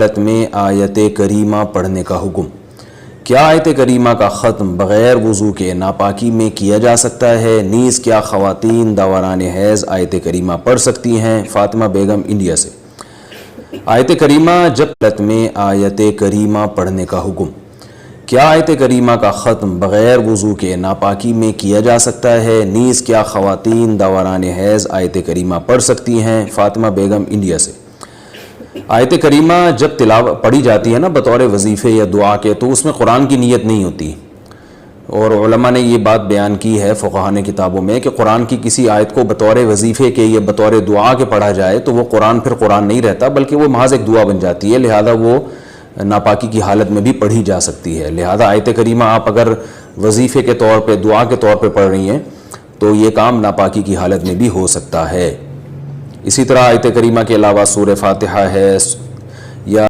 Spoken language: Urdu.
حالت میں آیت کریمہ پڑھنے کا حکم۔ کیا آیت کریمہ کا ختم بغیر وضو کے ناپاکی میں کیا جا سکتا ہے؟ نیز کیا خواتین دوران حیض آیت کریمہ پڑھ سکتی ہیں؟ فاطمہ بیگم انڈیا سے۔ آیت کریمہ جب حالت میں آیت کریمہ پڑھنے کا حکم۔ کیا آیت کریمہ کا ختم بغیر وضو کے ناپاکی میں کیا جا سکتا ہے؟ نیز کیا خواتین دوران حیض آیت کریمہ پڑھ سکتی ہیں؟ فاطمہ بیگم انڈیا سے۔ آیت کریمہ جب تلاوت پڑھی جاتی ہے نا بطور وظیفے یا دعا کے، تو اس میں قرآن کی نیت نہیں ہوتی، اور علماء نے یہ بات بیان کی ہے فقہاء نے کتابوں میں کہ قرآن کی کسی آیت کو بطور وظیفے کے یا بطور دعا کے پڑھا جائے تو وہ قرآن پھر قرآن نہیں رہتا، بلکہ وہ محض ایک دعا بن جاتی ہے، لہذا وہ ناپاکی کی حالت میں بھی پڑھی جا سکتی ہے۔ لہذا آیت کریمہ آپ اگر وظیفے کے طور پہ دعا کے طور پہ پڑھ رہی ہیں تو یہ کام ناپاکی کی حالت میں بھی ہو سکتا ہے۔ اسی طرح آیت کریمہ کے علاوہ سورہ فاتحہ ہے یا